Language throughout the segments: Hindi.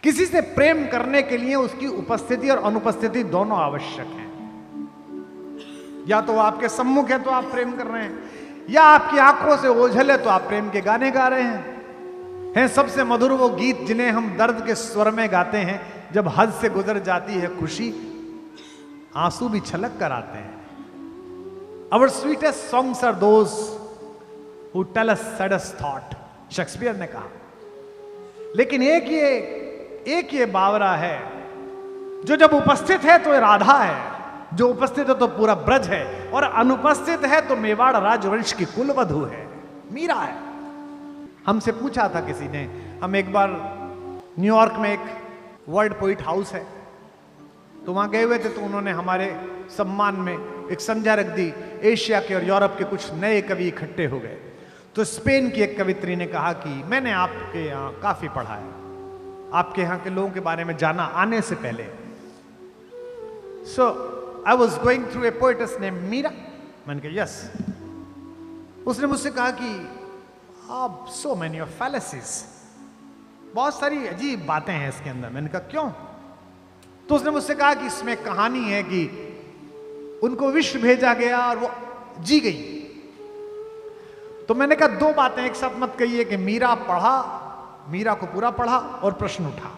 किसी से प्रेम करने के लिए उसकी उपस्थिति और अनुपस्थिति दोनों आवश्यक है। या तो आपके सम्मुख है तो आप प्रेम कर रहे हैं, या आपकी आंखों से ओझल है तो आप प्रेम के गाने गा रहे हैं। सबसे मधुर वो गीत जिन्हें हम दर्द के स्वर में गाते हैं, जब हद से गुजर जाती है खुशी, आंसू भी छलक कर आते हैं। Our sweetest songs are those who tell us saddest thought, Shakespeare ने कहा। लेकिन एक ये बावरा है जो जब उपस्थित है तो राधा है, जो उपस्थित है तो पूरा ब्रज है, और अनुपस्थित है तो मेवाड़ राजवंश की कुलवधु है, मीरा है। हमसे पूछा था किसी ने, हम एक बार न्यूयॉर्क में एक वर्ल्ड पोइट हाउस है तो वहां गए हुए थे, तो उन्होंने हमारे सम्मान में एक संध्या रख दी। एशिया के और यूरोप के कुछ नए कवि इकट्ठे हो गए, तो स्पेन की एक कवित्री ने कहा कि मैंने आपके यहाँ काफी पढ़ा है, आपके यहाँ के लोगों के बारे में जाना आने से पहले। So I was going through a poetess name Meera. मैंने कहा यस। उसने मुझसे कहा कि आप सो मेनी ऑफ फैलेसीज, बहुत सारी अजीब बातें हैं इसके अंदर। मैंने कहा क्यों? तो उसने मुझसे कहा कि इसमें कहानी है कि उनको विश्व भेजा गया और वो जी गई। तो मैंने कहा दो बातें एक साथ मत कहिए कि मीरा को पूरा पढ़ा और प्रश्न उठा।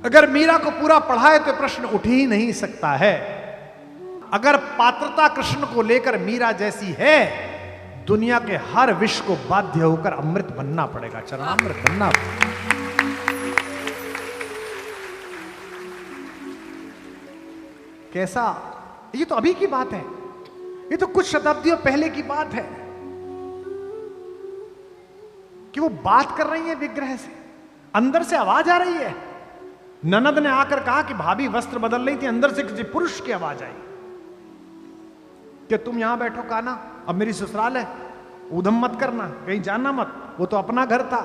अगर मीरा को पूरा पढ़ा है तो प्रश्न उठ ही नहीं सकता है। अगर पात्रता कृष्ण को लेकर मीरा जैसी है, दुनिया के हर विष को बाध्य होकर अमृत बनना पड़ेगा, चरणामृत बनना पड़ेगा। कैसा? ये तो अभी की बात है, ये तो कुछ शताब्दियों पहले की बात है कि वो बात कर रही है विग्रह से, अंदर से आवाज आ रही है। ननद ने आकर कहा कि भाभी वस्त्र बदल रही थी, अंदर से किसी पुरुष की आवाज आई कि तुम यहां बैठो काना, अब मेरी ससुराल है, उधम मत करना, कहीं जाना मत। वो तो अपना घर था,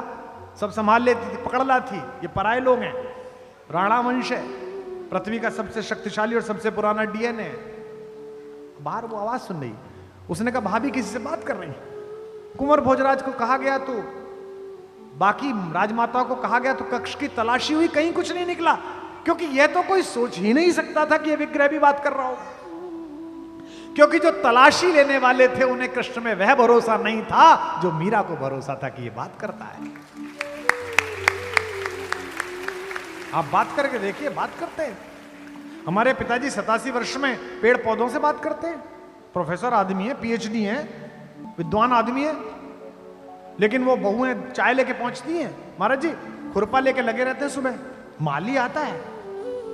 सब संभाल लेती थी, पकड़ लाती। ये पराये लोग हैं, राणा वंश है, पृथ्वी का सबसे शक्तिशाली और सबसे पुराना डीएनए है। बाहर वो आवाज सुन रही, उसने कहा भाभी किसी से बात कर रही। कुंवर भोजराज को कहा गया, तो बाकी राजमाताओं को कहा गया, तो कक्ष की तलाशी हुई, कहीं कुछ नहीं निकला, क्योंकि यह तो कोई सोच ही नहीं सकता था कि यह विग्रह भी बात कर रहा हो। क्योंकि जो तलाशी लेने वाले थे उन्हें कृष्ण में वह भरोसा नहीं था जो मीरा को भरोसा था कि यह बात करता है। आप बात करके देखिए, बात करते हैं। हमारे पिताजी 87 वर्ष में पेड़ पौधों से बात करते हैं। प्रोफेसर आदमी है, पीएचडी है, विद्वान आदमी है, लेकिन वो बहुएं चाय लेके पहुंचती हैं, महाराज जी खुरपा लेके लगे रहते हैं। सुबह माली आता है,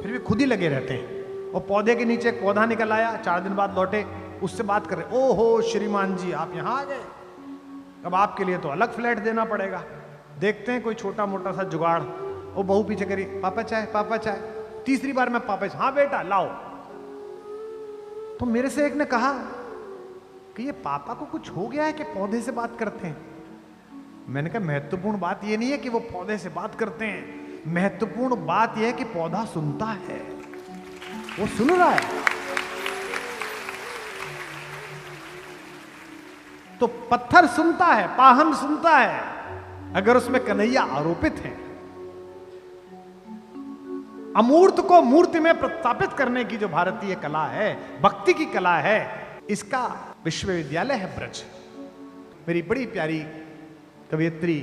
फिर भी खुद ही लगे रहते हैं। और पौधे के नीचे एक पौधा निकल आया, 4 दिन बाद लौटे, उससे बात कर रहे, ओहो श्रीमान जी आप यहां आ गए, अब आपके लिए तो अलग फ्लैट देना पड़ेगा। देखते हैं कोई छोटा मोटा सा जुगाड़। वो बहू पीछे करी, पापा चाय, पापा चाय। तीसरी बार मैं पापा, हाँ बेटा लाओ। तो मेरे से एक ने कहा कि ये पापा को कुछ हो गया है कि पौधे से बात करते हैं। मैंने कहा महत्वपूर्ण बात ये नहीं है कि वो पौधे से बात करते हैं, महत्वपूर्ण बात यह है कि पौधा सुनता है, वो सुन रहा है। तो पत्थर सुनता है, पाहन सुनता है, अगर उसमें कन्हैया आरोपित है। अमूर्त को मूर्ति में प्रस्थापित करने की जो भारतीय कला है, भक्ति की कला है, इसका विश्वविद्यालय है ब्रज। मेरी बड़ी प्यारी कवियत्री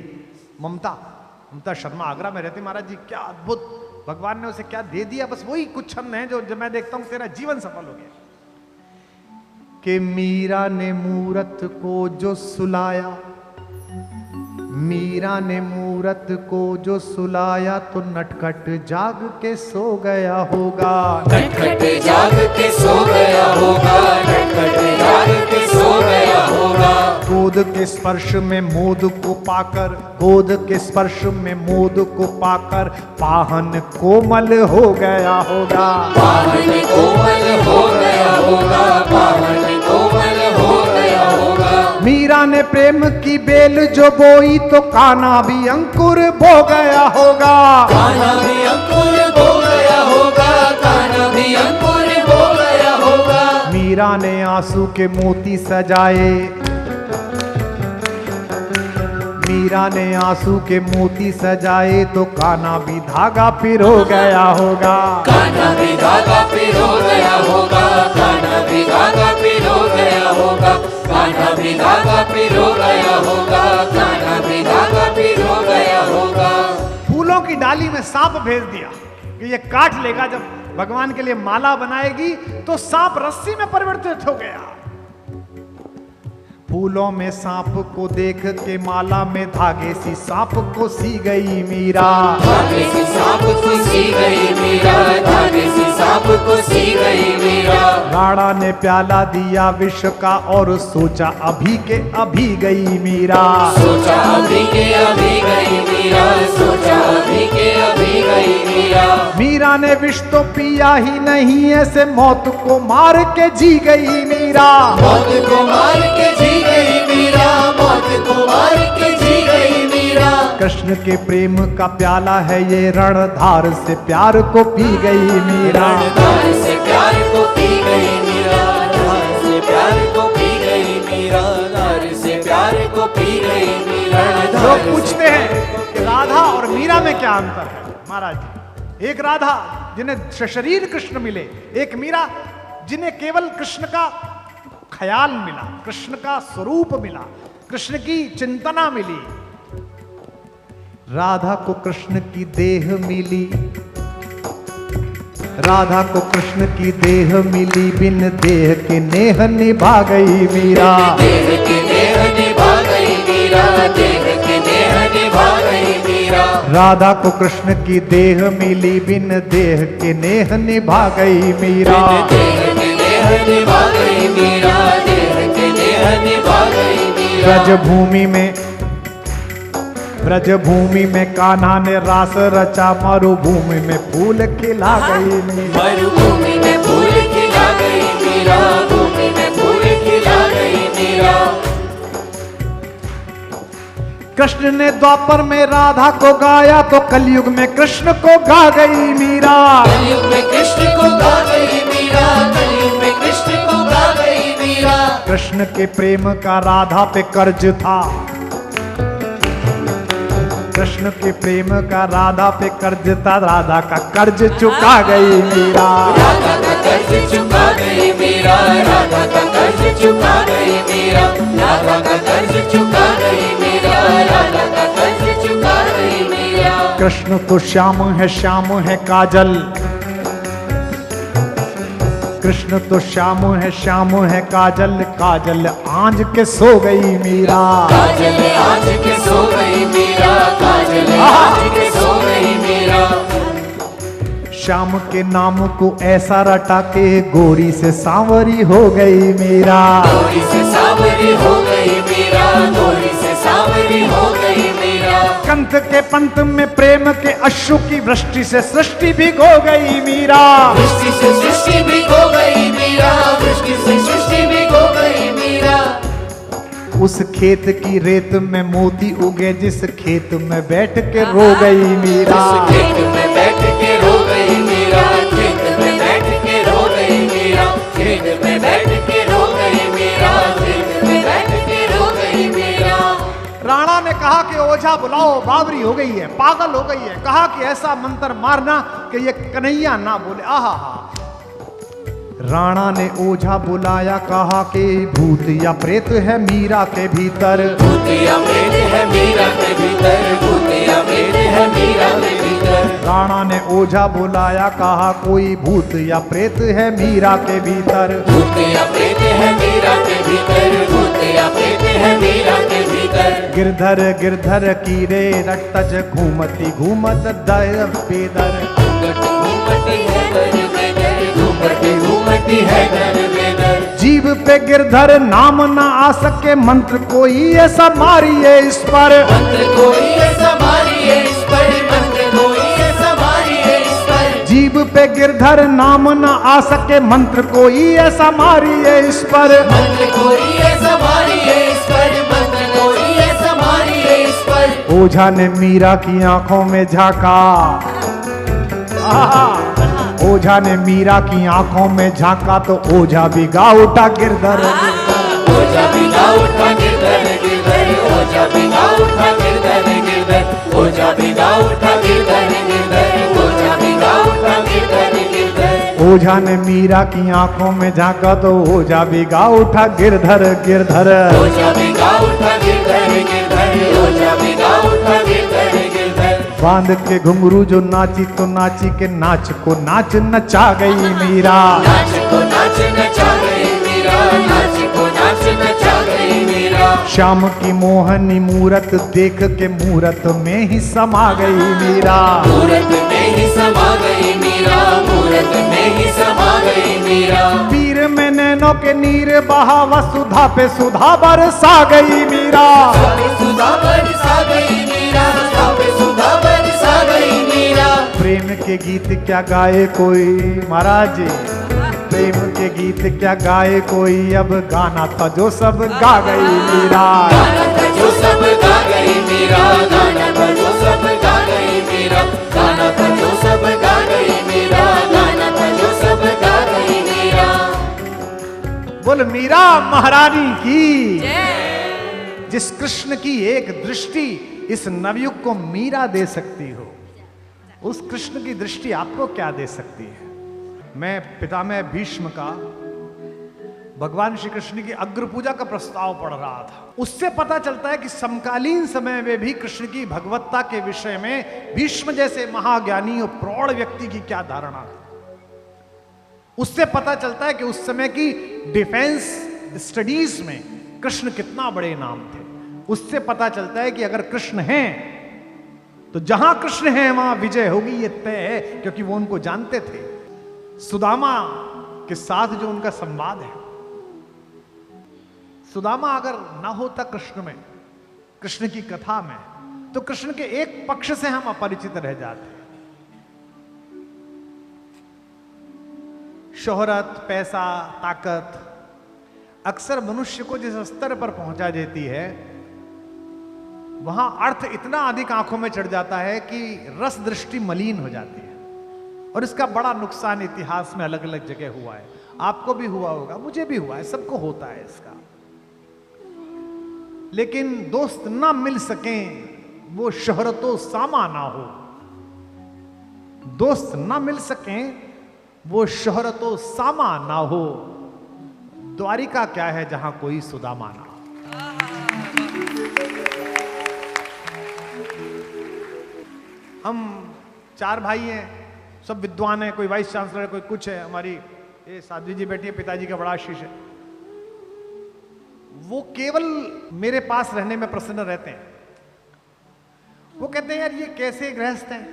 ममता शर्मा आगरा में रहती, महाराज जी क्या अद्भुत, भगवान ने उसे क्या दे दिया, बस वही कुछ छंद हैं जो जब मैं देखता हूं तेरा जीवन सफल हो गया। कि मीरा ने मूरत को जो सुलाया, मीरा ने मूरत को जो सुलाया, तो नटखट जाग के सो गया होगा, नटखट जाग के सो गया होगा, नटखट जाग के सो गया होगा। गोद के स्पर्श में मोद को पाकर, गोद के स्पर्श में मोद को पाकर, पाहन कोमल हो गया होगा, पाहन कोमल हो गया होगा, पाहन कोमल हो गया होगा। मीरा ने प्रेम की बेल जो बोई, तो कान्हा भी अंकुर बो गया होगा, कान्हा भी अंकुर बो गया होगा, कान्हा भी अंकुर बो गया होगा। मीरा ने आंसू के मोती सजाए, मीरा ने आंसू के मोती सजाए तो कान्हा भी धागा पिरो गया होगा। कान्हा भी धागा पिरो गया होगा, कान्हा भी धागा पिरो गया होगा, कान्हा भी धागा पिरो गया होगा, कान्हा भी धागा पिरो गया होगा। फूलों की डाली में सांप भेज दिया कि ये काट लेगा। जब भगवान के लिए माला बनाएगी तो सांप रस्सी में परिवर्तित हो गया। फूलों में सांप को देख के माला में धागे सी सांप को सी गई मीरा। धागे सी सांप को सी गई मीरा, धागे सी सांप को सी गई मीरा। राणा ने प्याला दिया विष का और सोचा अभी के अभी गई मीरा। सोचा अभी के अभी गई मीरा, सोचा अभी के अभी गई मीरा। मीरा ने विष तो पिया ही नहीं, ऐसे मौत को मार के जी गई मीरा। मौत को मार के जी गई मीरा, मौत को मार के जी गई मीरा। कृष्ण के प्रेम का प्याला है ये, रणधार से प्यार को पी गई मीरा। रणधार से प्यार को पी गई मीरा, रणधार से प्यार को पी गई मीरा, रणधार से प्यार को पी गई मीरा। लोग पूछते हैं कि राधा और मीरा में क्या अंतर है। महाराज जी, एक राधा जिन्हें शरीर कृष्ण मिले, एक मीरा जिन्हें केवल कृष्ण का ख्याल मिला, कृष्ण का स्वरूप मिला, कृष्ण की चिंतना मिली। राधा को कृष्ण की देह मिली, राधा को कृष्ण की देह मिली, बिन देह के नेह निभा गई मीरा। देह के नेह निभा गई मीरा, देह के नेह निभा गई मीरा। राधा को कृष्ण की देह मिली, बिन देह के नेह निभा गई मीरा। देह के नेह निभा गई मीरा, देह के नेह निभा गई मीरा। ब्रजभूमि में कान्हा ने रास रचा, मरुभूमि में फूल खिला गई मीरा। मरुभूमि में फूल खिला गई मीरा, भूमि में फूल खिला गई मीरा। कृष्ण ने द्वापर में राधा को गाया तो कलयुग में कृष्ण को गा गई मीरा। कलयुग में कृष्ण को गा गई मीरा, कलयुग में कृष्ण को गा गई मीरा। कृष्ण के प्रेम का राधा पे कर्ज था, कृष्ण के प्रेम का राधा पे कर्ज था, राधा का कर्ज चुका गई मीरा। राधा का कर्ज चुका गई मीरा, राधा का कर्ज चुका गई मीरा, राधा का कर्ज चुका गई मीरा, राधा का कर्ज चुका गई मीरा। कृष्ण तो श्याम है काजल, कृष्ण तो श्याम है काजल, काजल आंज के सो गई मीरा। काजल आज के सो गई मीरा, काजल आज के सो गई मीरा। श्याम के नाम को ऐसा रटा के गोरी से सांवरी हो गई मीरा। गोरी से सांवरी हो गई मीरा, गोरी से सांवरी हो गई मीरा। कंठ के पंथ में प्रेम के अश्रु की वृष्टि से सृष्टि भी हो गई मीरा। वृष्टि से सृष्टि भी हो गई मीरा, वृष्टि से सृष्टि भी हो गई मीरा। उस खेत की रेत में मोती उगे, जिस खेत में बैठ के रो गई मीरा। उस खेत में बैठ के रो गई मीरा, खेत में बैठ के रो गई मीरा, खेत में बैठ के रो गई मीरा, खेत में बैठ के रो गई मीरा। राणा ने कहा कि ओझा बुलाओ, बावरी हो गई है, पागल हो गई है। कहा कि ऐसा मंत्र मारना कि ये कन्हैया ना बोले। आहा हा। राणा ने ओझा बुलाया, कहा कि भूत या प्रेत है मीरा के भीतर। भूत या प्रेत है मीरा के भीतर, भूत या प्रेत है मीरा के भीतर। राणा ने ओझा बुलाया, कहा कोई भूत या प्रेत है मीरा के भीतर। भूत या प्रेत है मीरा के भीतर, भूत या प्रेत है मीरा के भीतर। गिरधर की रे रट्टज घूमती घूमत दर पेदर। घूमती है दर बेदर, घूमती है दर बेदर। जीव पे गिरधर नाम ना आ सके, मंत्र कोई ऐसा मारिए इस पर। मंत्र कोई ऐसा मारिए इस पर, मंत्र कोई ऐसा मारिए इस पर। जीव पे गिरधर नाम ना आ सके, मंत्र कोई ऐसा मारिए इस पर। मंत्र कोई ऐसा मारिए इस पर, मंत्र कोई ऐसा मारिए इस पर। ओझा ने मीरा की आंखों में झांका। ओझा ने मीरा की आंखों में झांका तो ओझा भी गा उठा गिरधर। ओझा भी गा उठा गिरधर, गिरधर ओझा भी गा उठा गिरधर। ओझा भिगा उठा गिरधर गिरधर, ओझा भिगा उठा गिरधर गिरधर। ओझा ने मीरा की आंखों में झांका तो ओझा भिगा उठा गिरधर गिरधर, ओझा भिगा उठा गिरधर गिरधर, ओझा भिगा उठा गिरधर गिरधर। बांध के घुंघरू जो नाची तो नाची के नाच को नाच नचा गई मीरा, नाच को नाच नचा गई मीरा, नाच को नाच नचा गई मीरा। श्याम की मोहनी मूरत देख के मूरत में ही समा गई मीरा, मूरत में ही समा गई मीरा, मूरत में ही समा गई मीरा। पीर में नैनों के नीर बहा वसुधा पे सुधा बरसा गई मीरा, सुधा बरसा गई मीरा, सुधा बरसा गई मीरा। प्रेम के गीत क्या गाए कोई महाराज जी, प्रेम के गीत क्या गाए कोई, अब गाना था जो सब गा गई मीरा, गाना था जो सब गा गई मीरा, गाना था जो सब गा गई मीरा, गाना था जो सब गा गई मीरा, गाना था जो सब गा गई मीरा। बोल मीरा महारानी की, जिस कृष्ण की एक दृष्टि इस नवयुग को मीरा दे सकती हो, उस कृष्ण की दृष्टि आपको क्या दे सकती है। मैं पितामह भीष्म का भगवान श्री कृष्ण की अग्र पूजा का प्रस्ताव पढ़ रहा था। उससे पता चलता है कि समकालीन समय में भी कृष्ण की भगवत्ता के विषय में भीष्म जैसे महाज्ञानी और प्रौढ़ व्यक्ति की क्या धारणा थी। उससे पता चलता है कि उस समय की डिफेंस स्टडीज में कृष्ण कितना बड़े नाम थे। उससे पता चलता है कि अगर कृष्ण हैं तो जहां कृष्ण हैं वहां विजय होगी, ये तय है, क्योंकि वो उनको जानते थे। सुदामा के साथ जो उनका संवाद है, सुदामा अगर ना होता कृष्ण में, कृष्ण की कथा में, तो कृष्ण के एक पक्ष से हम अपरिचित रह जाते। शोहरत, पैसा, ताकत अक्सर मनुष्य को जिस स्तर पर पहुंचा देती है, वहां अर्थ इतना अधिक आंखों में चढ़ जाता है कि रस दृष्टि मलिन हो जाती है। और इसका बड़ा नुकसान इतिहास में अलग अलग जगह हुआ है। आपको भी हुआ होगा, मुझे भी हुआ है, सबको होता है इसका। लेकिन दोस्त ना मिल सकें वो शोहरतो सामा ना हो, दोस्त ना मिल सकें वो शोहरतो सामा ना हो, द्वारिका क्या है जहां कोई सुदामा ना हो। हम 4 भाई हैं, सब विद्वान हैं, कोई वाइस चांसलर है, कोई कुछ है। हमारी ये साध्वी जी बैठी है, पिताजी का बड़ा आशीष है। वो केवल मेरे पास रहने में प्रसन्न रहते हैं। वो कहते हैं यार ये कैसे गृहस्थ हैं,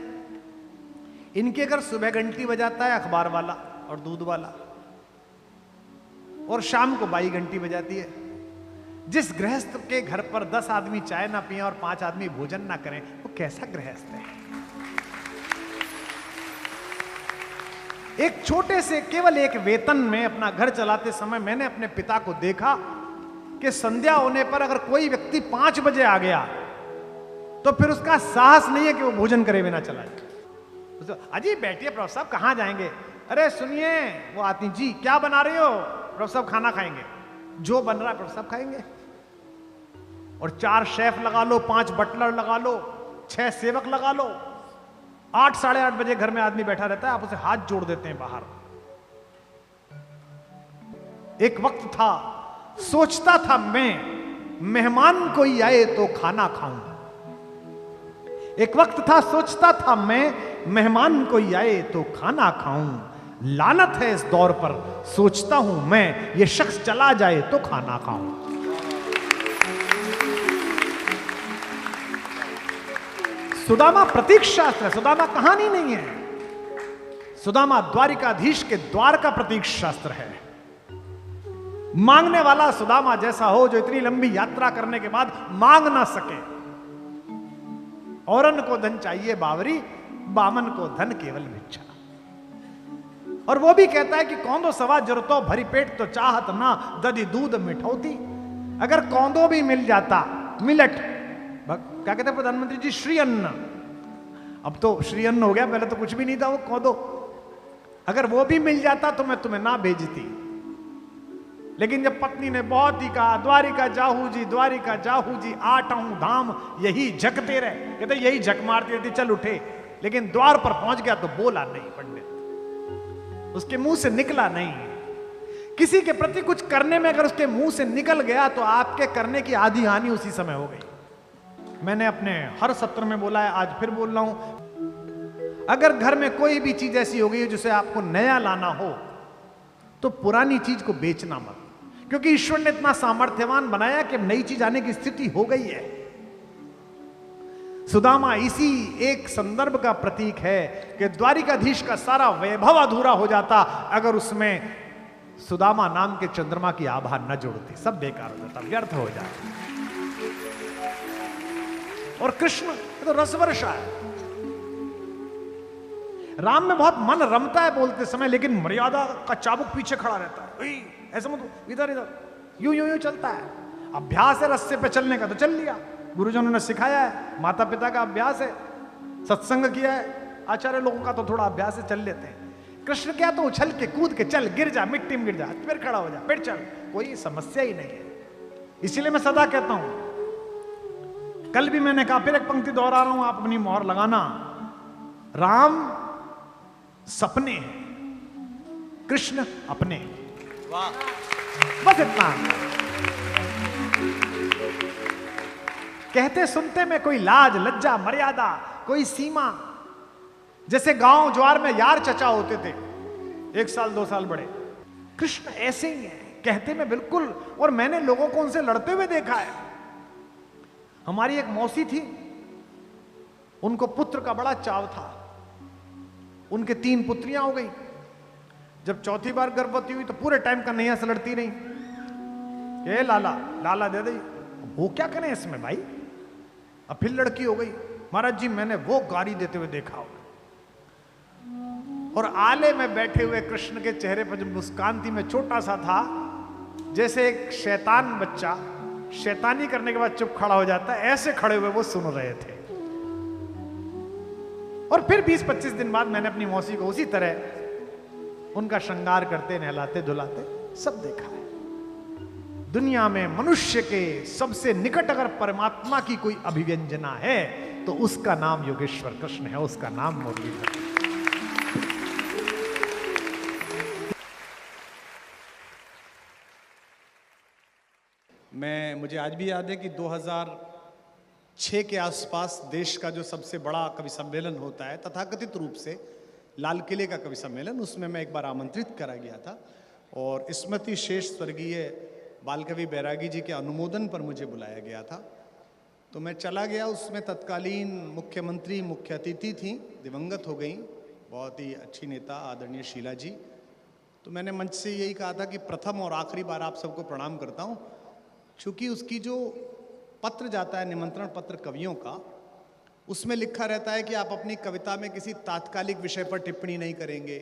इनके घर सुबह घंटी बजाता है अखबार वाला और दूध वाला, और शाम को बाई घंटी बजाती है। जिस गृहस्थ के घर पर 10 आदमी चाय ना पिए और 5 आदमी भोजन ना करें, वो कैसा गृहस्थ है। एक छोटे से केवल एक वेतन में अपना घर चलाते समय मैंने अपने पिता को देखा कि संध्या होने पर अगर कोई व्यक्ति 5 बजे आ गया तो फिर उसका साहस नहीं है कि वो भोजन करे बिना चला जाए। अजी बैठिए प्रभु साहब, कहां जाएंगे? अरे सुनिए, वो आती जी क्या बना रहे हो? प्रभु साहब खाना खाएंगे, जो बन रहा है प्रभु साहब खाएंगे। और 4 शेफ लगा लो, 5 बटलर लगा लो, 6 सेवक लगा लो, 8 साढ़े 8 बजे घर में आदमी बैठा रहता है, आप उसे हाथ जोड़ देते हैं बाहर। एक वक्त था, सोचता था मैं मेहमान कोई आए तो खाना खाऊं। एक वक्त था, सोचता था मैं मेहमान कोई आए तो खाना खाऊं। लानत है इस दौर पर, सोचता हूं मैं ये शख्स चला जाए तो खाना खाऊं। सुदामा प्रतीक शास्त्र है, सुदामा कहानी नहीं है। सुदामा द्वारिकाधीश के द्वार का प्रतीक शास्त्र है। मांगने वाला सुदामा जैसा हो, जो इतनी लंबी यात्रा करने के बाद मांग ना सके। औरन को धन चाहिए बावरी, बामन को धन केवल भिक्षा। और वो भी कहता है कि कौंदो सवा जरूरतो भरी पेट तो चाहत ना दधी दूध मिठौती। अगर कौंदो भी मिल जाता, मिलट, क्या कहते हैं प्रधानमंत्री जी, श्री अन्न। अब तो श्री अन्न हो गया, पहले तो कुछ भी नहीं था वो कौंदो। अगर वो भी मिल जाता तो मैं तुम्हें ना भेजती, लेकिन जब पत्नी ने बहुत ही कहा द्वारिका जाहू जी 8 धाम यही झकते रहे, कहते यही झक मारती रहती, चल उठे, लेकिन द्वार पर पहुंच गया तो बोला नहीं पंडित, उसके मुंह से निकला नहीं। किसी के प्रति कुछ करने में अगर उसके मुंह से निकल गया तो आपके करने की आधी हानि उसी समय हो गई। मैंने अपने हर सत्र में बोला है, आज फिर बोल रहा हूं, अगर घर में कोई भी चीज ऐसी हो गई है जिसे आपको नया लाना हो तो पुरानी चीज को बेचना मत, क्योंकि ईश्वर ने इतना सामर्थ्यवान बनाया कि नई चीज आने की स्थिति हो गई है। सुदामा इसी एक संदर्भ का प्रतीक है कि द्वारिकाधीश का सारा वैभव अधूरा हो जाता अगर उसमें सुदामा नाम के चंद्रमा की आभा न जुड़ती, सब बेकार हो जाता, व्यर्थ हो जाता। और कृष्ण तो रसवर्षा है, राम में बहुत मन रमता है बोलते समय, लेकिन मर्यादा का चाबुक पीछे खड़ा रहता है, ऐसा मत, इधर इधर यूं यूं यूं चलता है। अभ्यास है रस्ते पे चलने का तो चल लिया, गुरुजनों ने सिखाया है, माता पिता का अभ्यास है, सत्संग किया है, आचार्य लोगों का तो थोड़ा अभ्यास है, चल लेते हैं। कृष्ण क्या तो उछल के कूद के चल, गिर जा, मिट्टी में गिर जा, फिर खड़ा हो जा, फिर चल, कोई समस्या ही नहीं है। इसीलिए मैं सदा कहता हूं, कल भी मैंने कहा, फिर एक पंक्ति दोहरा रहा हूं, आप अपनी मोहर लगाना, राम सपने हैं, कृष्ण अपने। वाह, बस इतना। कहते सुनते में कोई लाज लज्जा मर्यादा कोई सीमा, जैसे गांव ज्वार में यार चचा होते थे, 1 साल 2 साल बड़े, कृष्ण ऐसे ही है, कहते में बिल्कुल। और मैंने लोगों को उनसे लड़ते हुए देखा है। हमारी एक मौसी थी, उनको पुत्र का बड़ा चाव था, उनके 3 पुत्रियां हो गई। जब चौथी बार गर्भवती हुई तो पूरे टाइम का नैया से लड़ती रही, ये लाला लाला दे दे, वो क्या करें इसमें भाई। अब फिर लड़की हो गई, महाराज जी मैंने वो गाली देते हुए देखा होगा। और आले में बैठे हुए कृष्ण के चेहरे पर जब मुस्कान थी, मैं छोटा सा था, जैसे एक शैतान बच्चा शैतानी करने के बाद चुप खड़ा हो जाता है, ऐसे खड़े हुए वो सुन रहे थे। और फिर 20-25 दिन बाद मैंने अपनी मौसी को उसी तरह उनका श्रृंगार करते, नहलाते धुलाते सब देखा है। दुनिया में मनुष्य के सबसे निकट अगर परमात्मा की कोई अभिव्यंजना है तो उसका नाम योगेश्वर कृष्ण है, उसका नाम मुरलीधर। मुझे आज भी याद है कि 2006 के आसपास देश का जो सबसे बड़ा कवि सम्मेलन होता है तथाकथित रूप से, लाल किले का कवि सम्मेलन, उसमें मैं एक बार आमंत्रित करा गया था और स्मृति शेष स्वर्गीय बाल कवि बैरागी जी के अनुमोदन पर मुझे बुलाया गया था। तो मैं चला गया, उसमें तत्कालीन मुख्यमंत्री मुख्य अतिथि थी, दिवंगत हो गई, बहुत ही अच्छी नेता आदरणीय शीला जी। तो मैंने मंच से यही कहा था कि प्रथम और आखिरी बार आप सबको प्रणाम करता हूँ, क्योंकि उसकी जो पत्र जाता है, निमंत्रण पत्र कवियों का, उसमें लिखा रहता है कि आप अपनी कविता में किसी तात्कालिक विषय पर टिप्पणी नहीं करेंगे,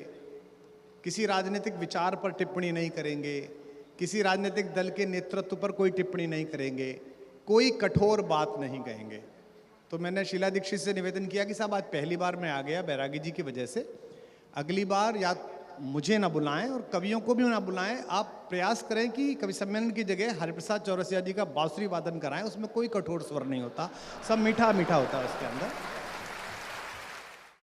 किसी राजनीतिक विचार पर टिप्पणी नहीं करेंगे, किसी राजनीतिक दल के नेतृत्व पर कोई टिप्पणी नहीं करेंगे, कोई कठोर बात नहीं कहेंगे। तो मैंने शीला दीक्षित से निवेदन किया कि साहब आज पहली बार मैं आ गया बैरागी जी की वजह से, अगली बार या मुझे ना बुलाएं और कवियों को भी ना बुलाएं, आप प्रयास करें कि कवि सम्मेलन की जगह हरिप्रसाद चौरसिया जी का बांसुरी वादन कराएं, उसमें कोई कठोर स्वर नहीं होता, सब मीठा मीठा होता है उसके अंदर।